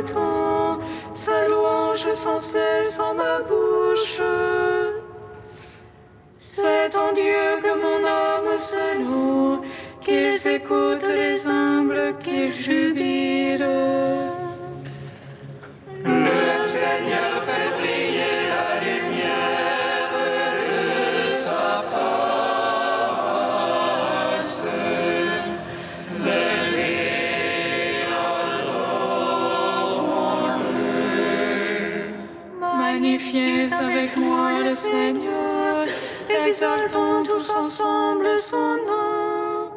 temps, sa louange sans cesse en ma bouche. C'est en Dieu que mon âme se loue, qu'ils écoutent les humbles, qu'ils jubilent. Le Seigneur fait briller la lumière de sa face. Venez, adorons-le. Magnifiez avec moi le Seigneur, exaltons tous ensemble son nom.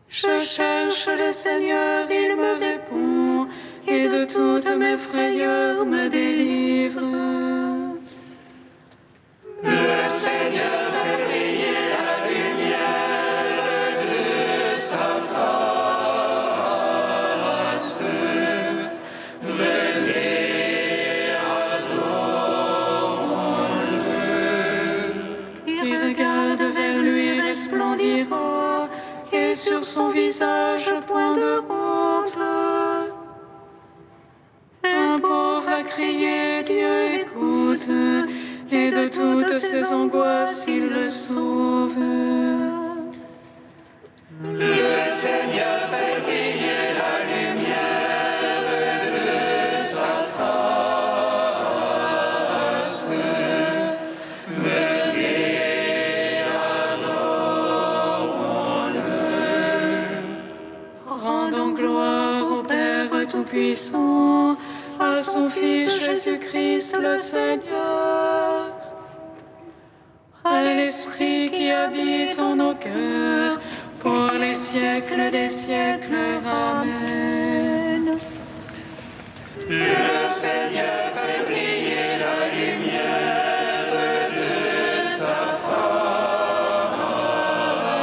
Je cherche le Seigneur, il me répond, et de toutes mes frayeurs me délivre. Le Seigneur fait briller la lumière de sa face. Venez, adorons-le. Qui regarde vers lui resplendira, et sur son visage point de honte. Un pauvre a crié, Dieu écoute, et de toutes ses angoisses il le sauve. Le Seigneur fait briller la lumière de sa face. Venez, adorons-le. Rendons gloire au Père Tout-Puissant, à son Fils Jésus-Christ le Seigneur, à l'Esprit qui habite en nos cœurs, pour les siècles des siècles. Amen. Le Seigneur fait briller la lumière de sa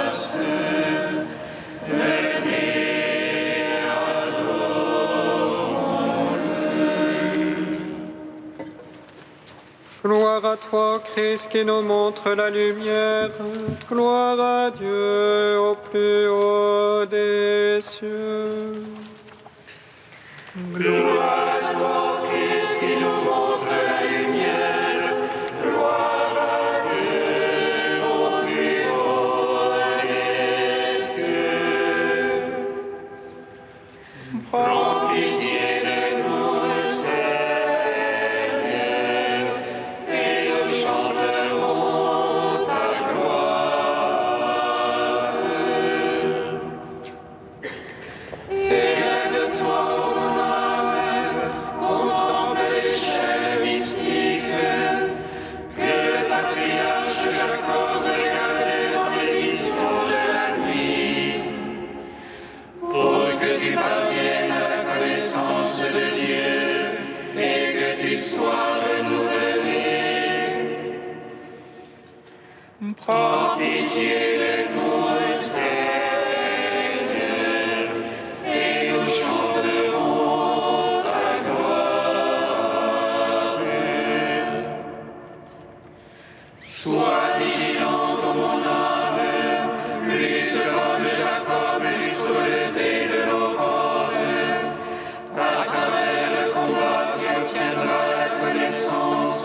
face. Venez, adorons-le. Gloire à toi, Christ, qui nous montre la lumière. Gloire à Dieu au plus haut des cieux. Gloire à toi, Christ, qui nous montre la lumière. Gloire à Dieu au plus haut des cieux. Prends pitié de nous, Seigneur, et nous chanterons ta gloire. Élève-toi, mon âme, contemple l'échelle mystique que le patriarche Jacob regardait dans les visions de la nuit, pour que tu parviennes à la connaissance de Dieu et que tu sois renouvelé. Prends pitié de nous, Seigneur, et nous chanterons ta gloire. Sois vigilante, mon âme, lutte comme Jacob jusqu'au lever de l'aurore. À travers le combat, tu obtiendras la connaissance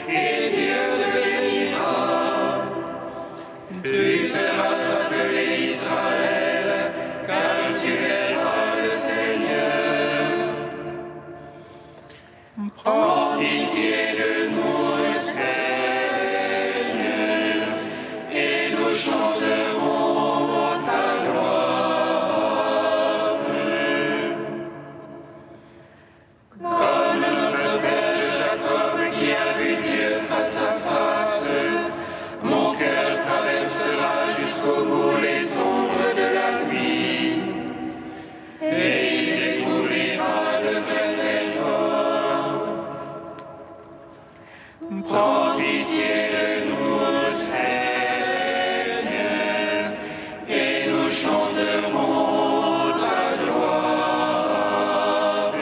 et Dieu te bénira. Tu seras appelé Israël, car tu verras le Seigneur. Prends pitié de nous, Seigneur, et nous chanterons ta gloire. Comme notre père Jacob qui a vu Dieu face à face, mon cœur traversera jusqu'au bout les ombres de la nuit, et il découvrira le vrai trésor. Prends pitié de nous, Seigneur, et nous chanterons ta gloire.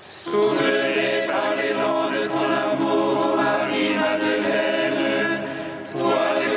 Soulevé par l'élan de ton amour, Marie-Madeleine, toi de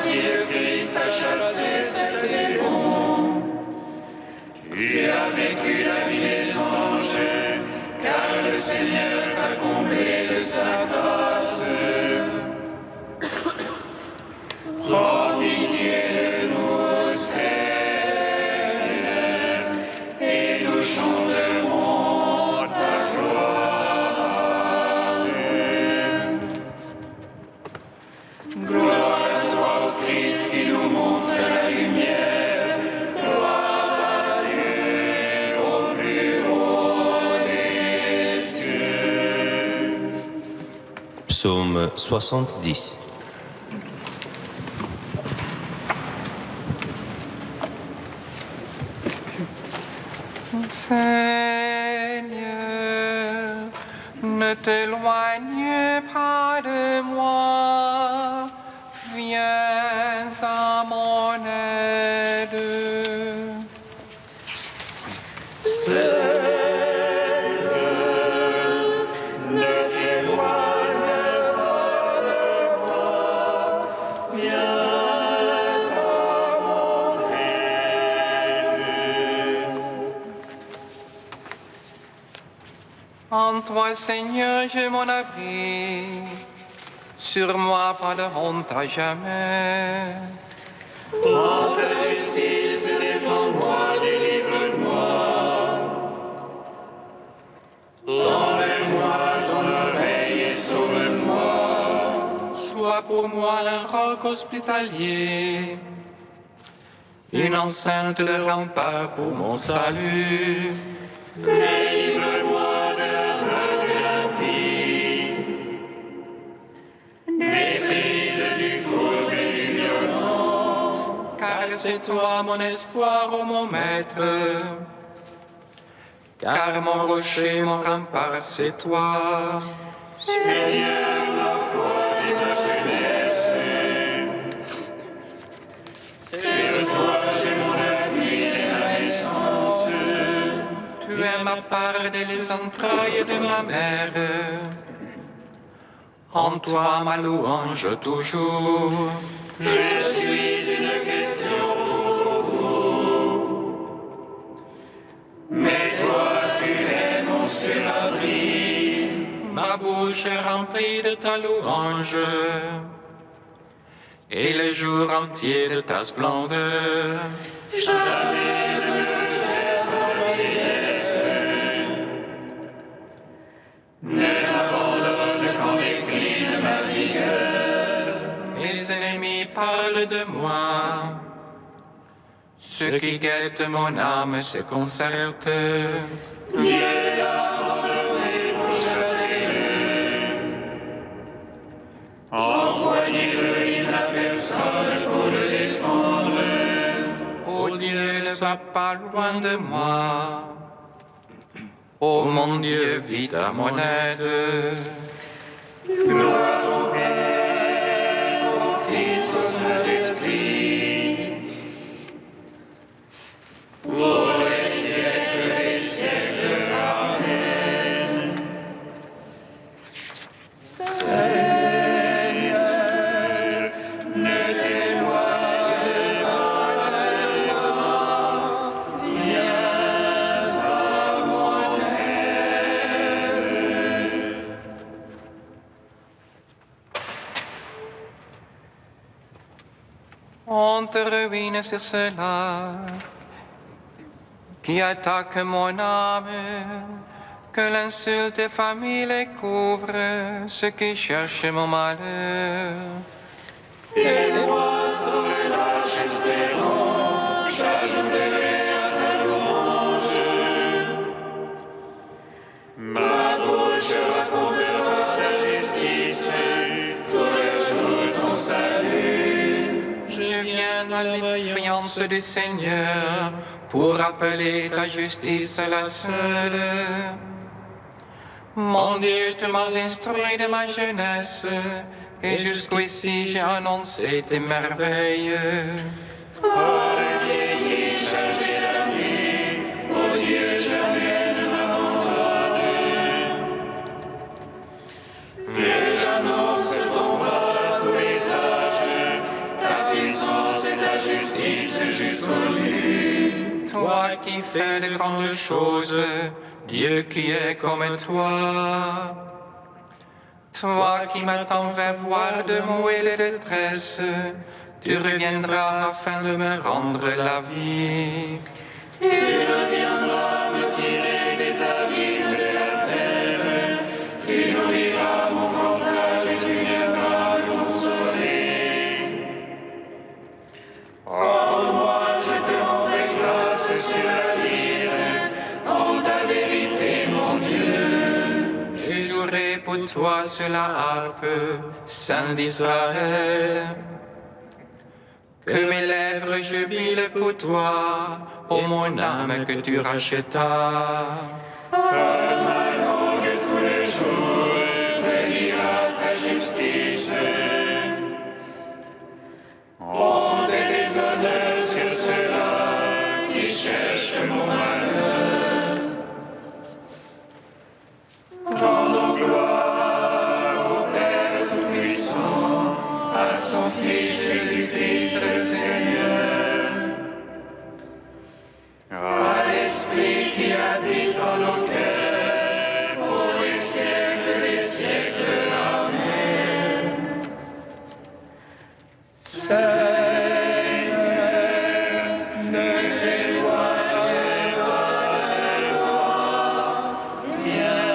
Psaume 70. Seigneur, ne t'éloigne pas de moi, viens à mon aide. En toi, Seigneur, j'ai mon abri. Sur moi, pas de honte à jamais. En ta justice, défends-moi, délivre-moi. Tends-moi ton oreille et sauve-moi. Sois pour moi un roc hospitalier, une enceinte de rempart pour mon salut. Délivre-moi de la main de l'impie, des prises du fourbe et du violent. Car c'est toi mon espoir, ô mon maître. Car mon rocher, mon rempart, c'est toi. Seigneur, ma foi et ma jeunesse, sur toi j'ai mon appui et ma naissance. Tu es ma part dès les entrailles de ma mère. En toi ma louange toujours. Je suis une question pour vous. Mais toi, tu es mon surabri. Ma bouche est remplie de ta louange, et le jour entier de ta splendeur. Jamais je ne jette en vieillesse. Ne m'abandonne quand décline ma vigueur. Mes ennemis parlent de moi, ceux qui guettent mon âme se concertent. Dieu l'a abandonné pour chasser. Empoignez-le, il n'a personne pour le défendre. Oh Dieu, ne va pas loin de moi. Oh mon Dieu, vite à mon aide. Gloire au Père, au Fils, au Saint-Esprit, pour les siècles des siècles. Amen. Seigneur, ne t'éloigne pas de moi, viens à mon aide. On te ruine sur cela qui attaque mon âme, que l'insulte et famille les couvre, ceux qui cherchent mon malheur. Et moi, sans relâche espérant, j'ajouterai à ta louange. Ma bouche racontera ta justice, tout le jour ton salut. Je viens à l'effiance du Seigneur pour rappeler ta justice la seule. Mon Dieu, tu m'as instruit de ma jeunesse, et jusqu'ici j'ai annoncé tes merveilles. Vieilli, chargé la nuit, ô Dieu, jamais ne m'abandonne. Mais j'annonce ton bras à tous les âges, ta puissance et ta justice jusqu'au nuit. Toi qui fais de grandes choses, Dieu qui est comme toi. Toi qui m'attends vers voir de maux et de détresse, tu reviendras afin de me rendre la vie. Tu reviendras me tirer des abîmes de la terre, tu nourriras mon ventre et tu viendras me consoler. Oh, moi je te rendrai grâce sur la lyre, en ta vérité, mon Dieu. Je jouerai pour toi toi sur la harpe, Saint d'Israël. Que mes lèvres jubilent pour toi, ô mon âme que tu rachetas. Ma langue tous les jours prédira ta justice. Honte et déshonneur sur ceux-là qui cherchent mon malheur. Rendons gloire au Père Tout-Puissant, à son Fils Jésus-Christ le Seigneur, à l'Esprit qui habite en nos cœurs, pour les siècles des siècles. Amen. Seigneur, ne t'éloigne pas de moi, viens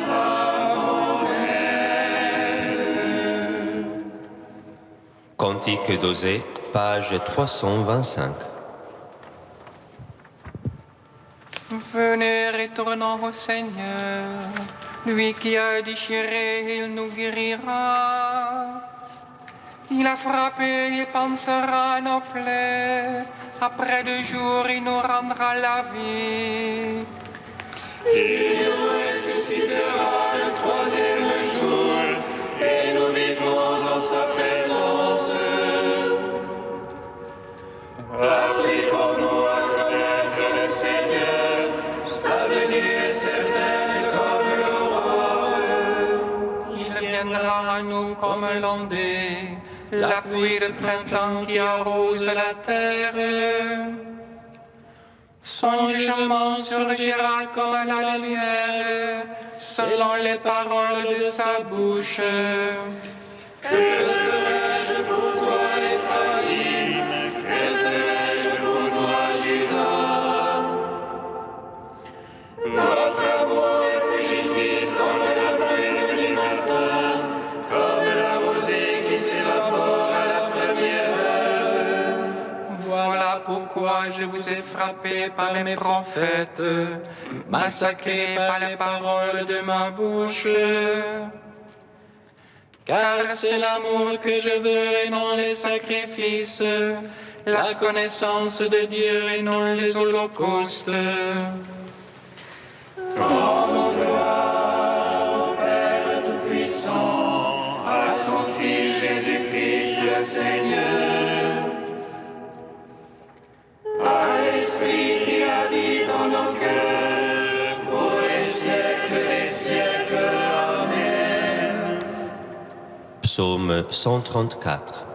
à mon aide. Cantique d'Osée, page 325. Venez, retournons au Seigneur, lui qui a déchiré, il nous guérira. Il a frappé, il pansera nos plaies, après 2 jours, il nous rendra la vie. Il nous ressuscitera le 3e jour, et nous vivrons en sa présence. Appliquons-nous à connaître le Seigneur, sa venue est certaine comme l'aurore. Il viendra à nous comme l'ondée, la pluie de printemps qui arrose la terre. Son jugement surgira comme la lumière, selon les paroles de sa bouche. Que ferai-je pour toi, Ephraïm? Que ferai-je pour toi, Juda? Votre amour est fugitif comme la brume du matin, comme la rosée qui s'évapore à la première heure. Voilà pourquoi je vous ai frappé par mes prophètes, massacré par les paroles de ma bouche. Car c'est l'amour que je veux et non les sacrifices, la connaissance de Dieu et non les holocaustes. Rendons gloire au Père Tout-Puissant, à son Fils Jésus-Christ le Seigneur, à l'Esprit qui habite en nos cœurs, pour les siècles des siècles. Amen. Psaume 134.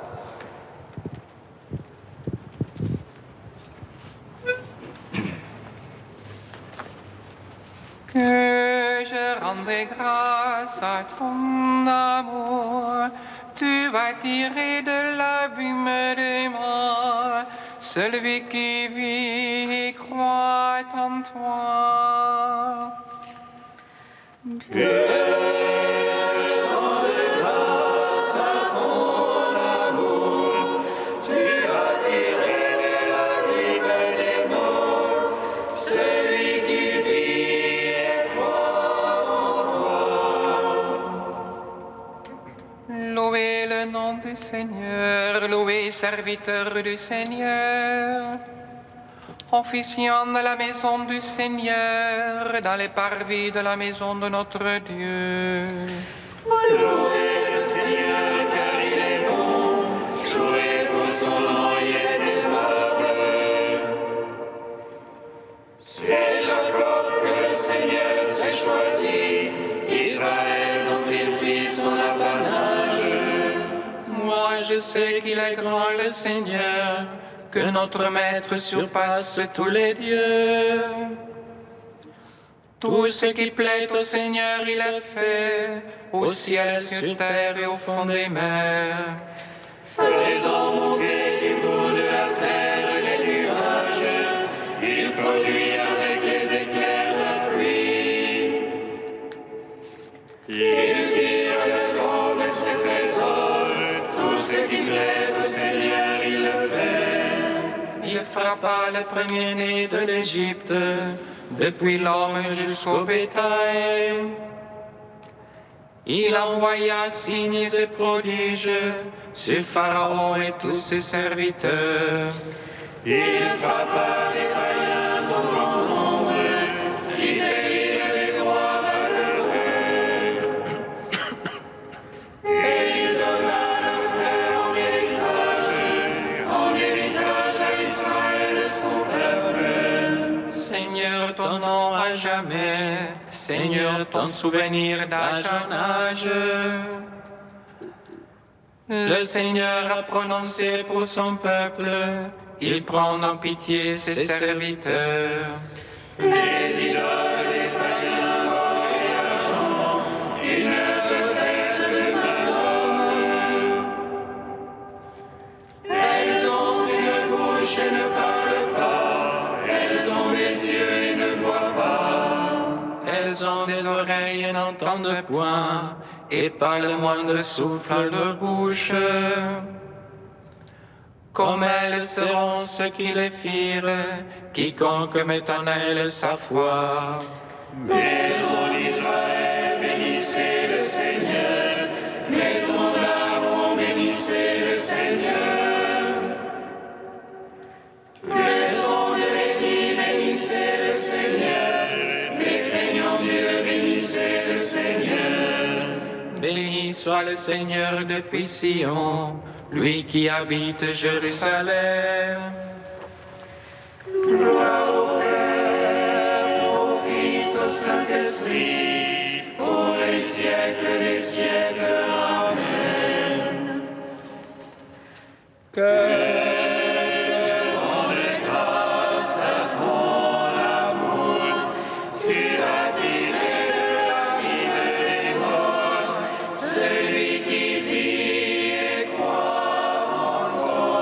Que je rendrai grâce à ton amour, tu vas tirer de l'abîme des morts, celui qui vit et croit en toi. Louez le nom du Seigneur, louez serviteur du Seigneur, officiant dans la maison du Seigneur, dans les parvis de la maison de notre Dieu. Louez le Seigneur car il est bon, jouez pour son nom, il est aimable. C'est Jacob que le Seigneur s'est choisi, Israël dont il fit son apanage. Moi je sais qu'il est grand le Seigneur, que notre Maître surpasse tous les dieux. Tout ce qui plaît au Seigneur, il a fait, au ciel, sur terre et au fond des mers. Faisant monter du bout de la terre les nuages, il produit avec les éclairs la pluie. Il tire le fond de ses trésors, tout ce qui plaît au Seigneur, il le fait. Il frappa le premier-né de l'Égypte, depuis l'homme jusqu'au bétail. Il envoya signes et prodiges sur Pharaon et tous ses serviteurs. Il frappa les païens en grand nombre, fit périr les rois valeureux. Et il donna leur terre en héritage à Israël son peuple. Seigneur, ton nom à jamais, Seigneur, ton souvenir d'âge en âge. Le Seigneur a prononcé pour son peuple, il prend en pitié ses serviteurs. Les idoles des païens or et argent, une œuvre faite de main d'homme. Elles ont une bouche et ne parlent pas, elles ont des yeux et ne voient pas. Elles ont des oreilles et n'entendent point, et par le moindre souffle de bouche. Comme elles seront ceux qui les firent, quiconque met en elles sa foi. Maison d'Israël, bénissez le Seigneur. Maison d'Aaron, bénissez le Seigneur. Maison de Lévi, bénissez le Seigneur. Les craignants Dieu, bénissez le Seigneur. Béni soit le Seigneur depuis Sion, lui qui habite Jérusalem. Gloire au Père, au Fils, au Saint-Esprit, pour les siècles des siècles. Amen. Que je rende grâce à ton amour, tu as tiré de l'abîme des morts, celui qui vit et croit en toi.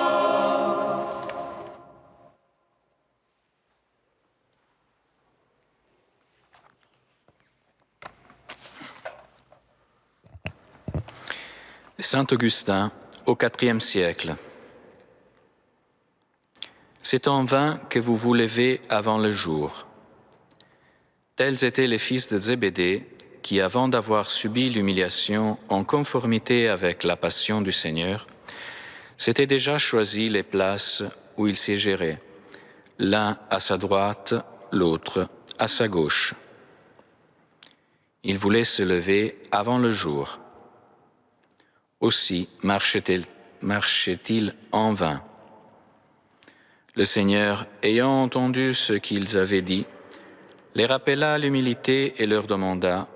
Saint Augustin, au IVe siècle. C'est en vain que vous vous levez avant le jour. Tels étaient les fils de Zébédée qui, avant d'avoir subi l'humiliation en conformité avec la passion du Seigneur, s'étaient déjà choisi les places où ils siégeraient, l'un à sa droite, l'autre à sa gauche. Ils voulaient se lever avant le jour. Aussi marchaient-ils en vain. Le Seigneur, ayant entendu ce qu'ils avaient dit, les rappela à l'humilité et leur demanda :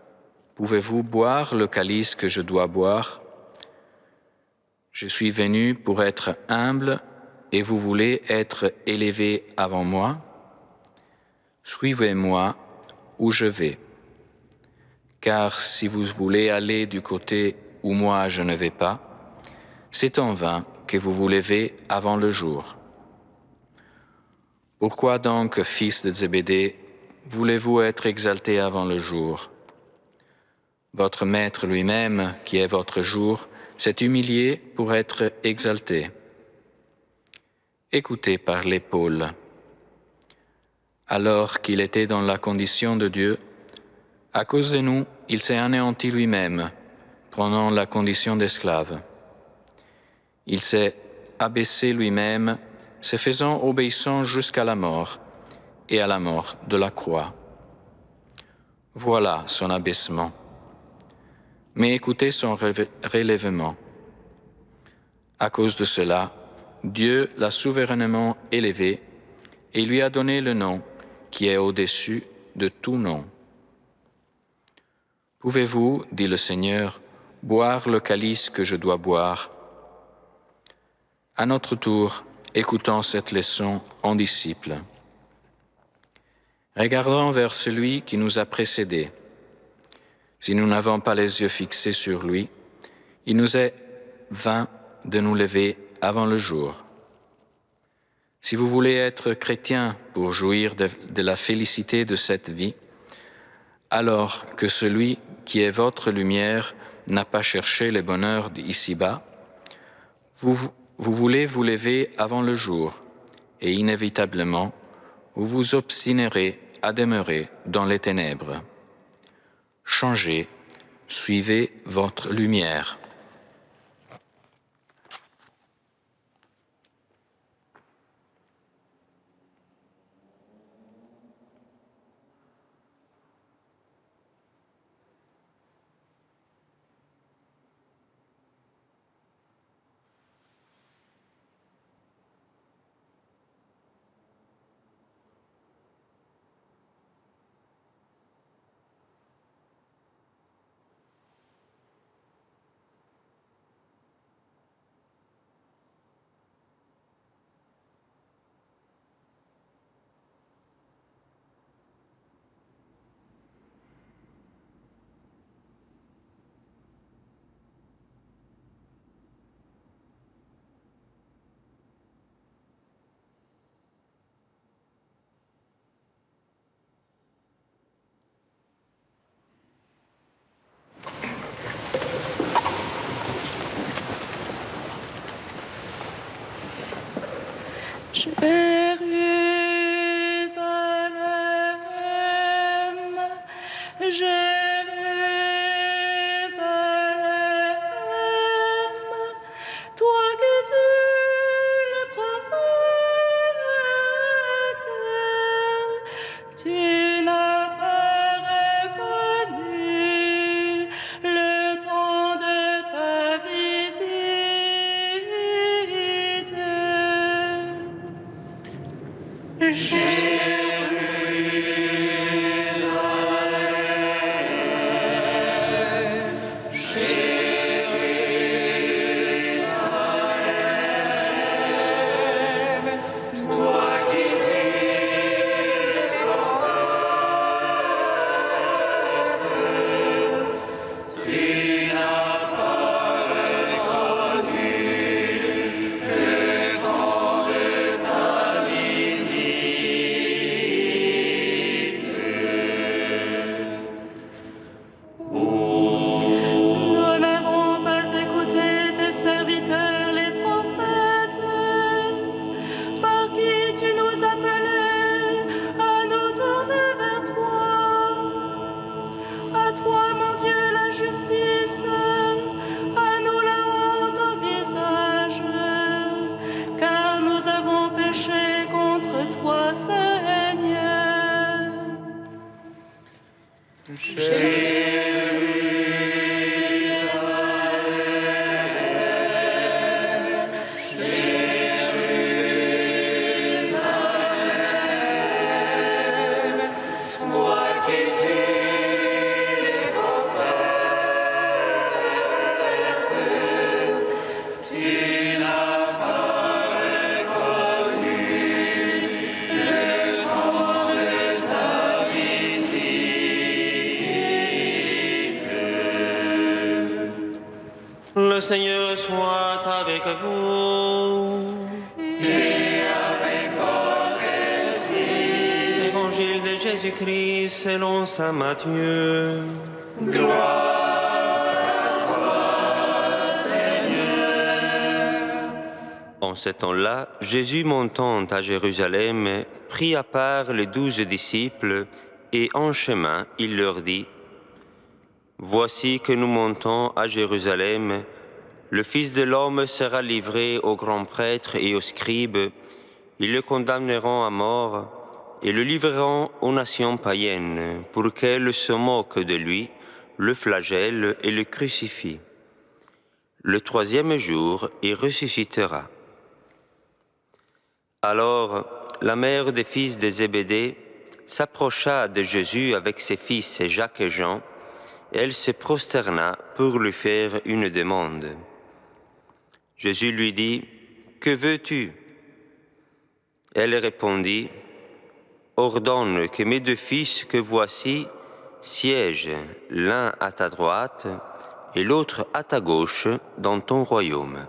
« Pouvez-vous boire le calice que je dois boire ? Je suis venu pour être humble et vous voulez être élevé avant moi ? Suivez-moi où je vais. Car si vous voulez aller du côté où moi je ne vais pas, c'est en vain que vous vous levez avant le jour. Pourquoi donc, fils de Zébédée, voulez-vous être exaltés avant le jour ? Votre maître lui-même, qui est votre jour, s'est humilié pour être exalté. Écoutez parler Paul. Alors qu'il était dans la condition de Dieu, à cause de nous, il s'est anéanti lui-même, prenant la condition d'esclave. Il s'est abaissé lui-même, se faisant obéissant jusqu'à la mort, et à la mort de la croix. Voilà son abaissement. Mais écoutez son relèvement. À cause de cela, Dieu l'a souverainement élevé et lui a donné le nom qui est au-dessus de tout nom. Pouvez-vous, dit le Seigneur, boire le calice que je dois boire ? À notre tour, écoutons cette leçon en disciples. Regardons vers celui qui nous a précédés. Si nous n'avons pas les yeux fixés sur lui, il nous est vain de nous lever avant le jour. Si vous voulez être chrétien pour jouir de la félicité de cette vie, alors que celui qui est votre lumière n'a pas cherché le bonheur d'ici-bas, vous voulez vous lever avant le jour, et inévitablement, vous vous obstinerez à demeurer dans les ténèbres. Changez, suivez votre lumière. Le Seigneur soit avec vous. Et avec votre esprit. Évangile de Jésus-Christ selon saint Matthieu. Gloire à toi, Seigneur. En ce temps-là, Jésus montant à Jérusalem, prit à part les 12 disciples et en chemin, il leur dit: Voici que nous montons à Jérusalem. Le Fils de l'homme sera livré aux grands prêtres et aux scribes. Ils le condamneront à mort et le livreront aux nations païennes pour qu'elles se moquent de lui, le flagellent et le crucifient. Le 3e jour, il ressuscitera. Alors, la mère des fils de Zébédée s'approcha de Jésus avec ses fils Jacques et Jean, et elle se prosterna pour lui faire une demande. Jésus lui dit: Que veux-tu? Elle répondit: Ordonne que mes 2 fils que voici siègent l'un à ta droite et l'autre à ta gauche dans ton royaume.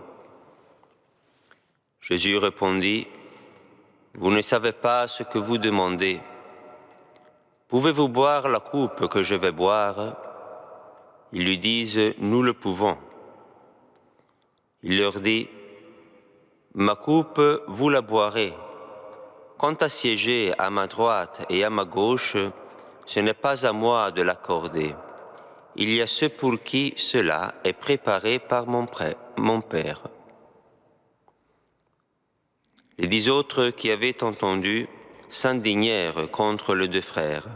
Jésus répondit: Vous ne savez pas ce que vous demandez. Pouvez-vous boire la coupe que je vais boire? Ils lui disent: Nous le pouvons. Il leur dit: Ma coupe, vous la boirez. Quant à siéger à ma droite et à ma gauche, ce n'est pas à moi de l'accorder, il y a ceux pour qui cela est préparé par mon Père. Les 10 autres qui avaient entendu s'indignèrent contre les 2 frères.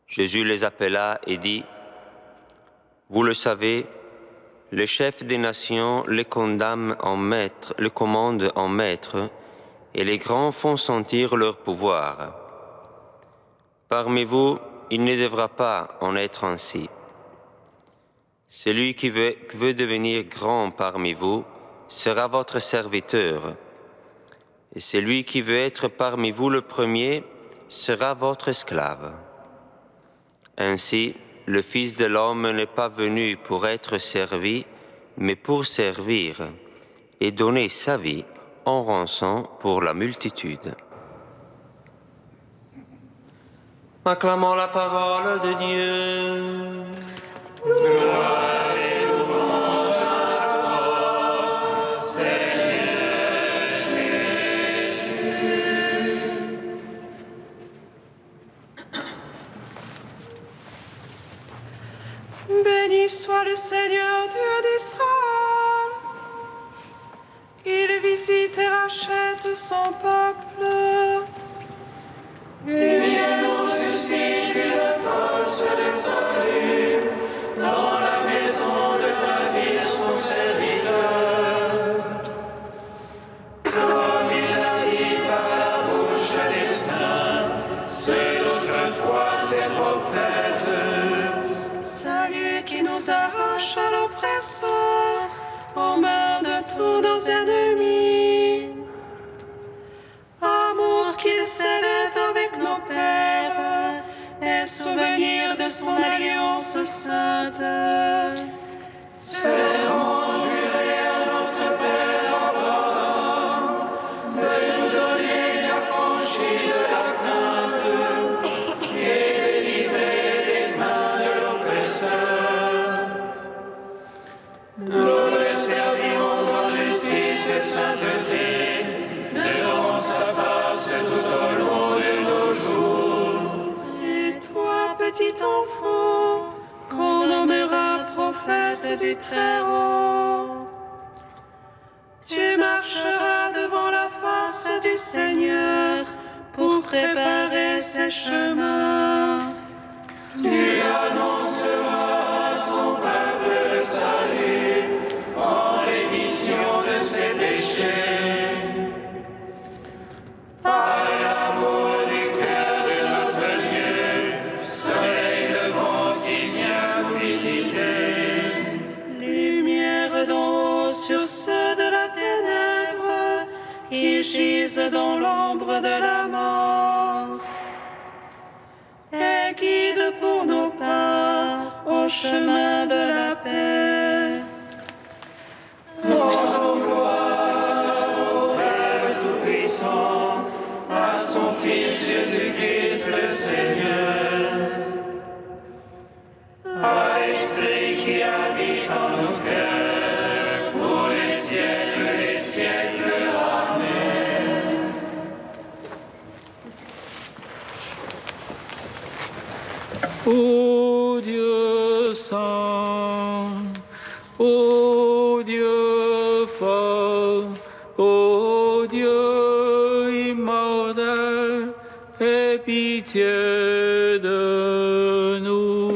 Jésus les appela et dit, « Vous le savez, le chef des nations les commande en maître, et les grands font sentir leur pouvoir. Parmi vous, il ne devra pas en être ainsi. Celui qui veut devenir grand parmi vous sera votre serviteur, et celui qui veut être parmi vous le premier sera votre esclave. Ainsi, le Fils de l'homme n'est pas venu pour être servi, mais pour servir et donner sa vie en rançon pour la multitude. » Acclamons la parole de Dieu. Gloire et louange à toi, Seigneur Jésus. Béni soit le Seigneur Dieu d'Israël. Il visite et rachète son peuple. Il nous suscite une force de salut dans la maison de David, son serviteur. Comme il a dit par la bouche des saints, ceux d'autrefois ses prophètes. Salut qui nous arrache à l'oppresseur, aux mains de tous nos ennemis. Amour qu'il scellait avec nos pères, et souvenir de son alliance sainte. Serment juré à notre Père Abraham, de nous donner l'affranchie de la crainte et délivrer des mains de l'oppresseur. Nous le servirons en justice et sainteté, devant sa face tout au long de nos jours. Et toi, petit enfant, qu'on nommera prophète du Très-Haut, tu marcheras devant la face du Seigneur pour préparer ses chemins. Tu annonceras à son peuple le salut en rémission de ses péchés. Par l'amour du cœur de notre Dieu, soleil levant qui vient nous visiter. Lumière d'en haut sur ceux de la ténèbre qui gisent dans l'ombre de la mort. Et guide pour nos pas au chemin de la paix. Rendons gloire au Père Tout-Puissant, à son Fils Jésus-Christ le Seigneur, à l'Esprit qui habite en nos cœurs, pour les siècles des siècles. Amen. Ô Dieu saint, ô Dieu fort, ô Dieu immortel, aie pitié de nous.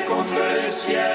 Contre le ciel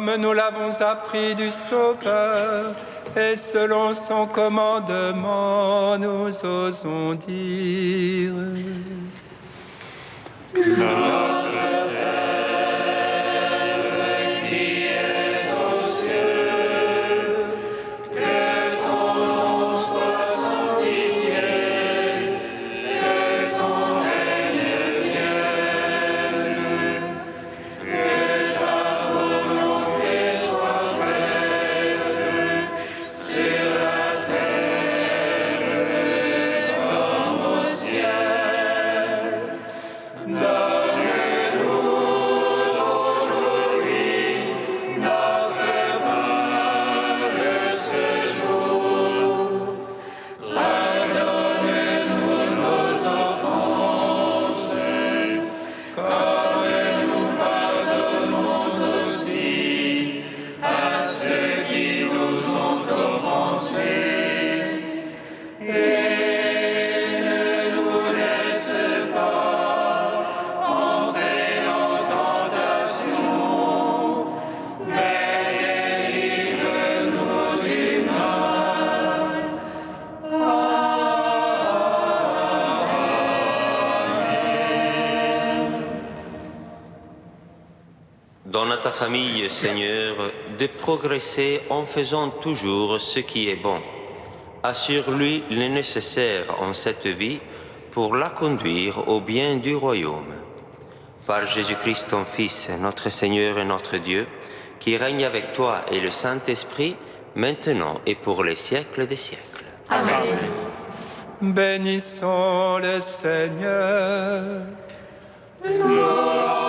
comme nous l'avons appris du Sauveur, et selon son commandement, nous osons dire: Donne à ta famille, Seigneur, de progresser en faisant toujours ce qui est bon. Assure-lui le nécessaire en cette vie pour la conduire au bien du royaume. Par Jésus-Christ, ton Fils, notre Seigneur et notre Dieu, qui règne avec toi et le Saint-Esprit, maintenant et pour les siècles des siècles. Amen. Bénissons le Seigneur. Gloire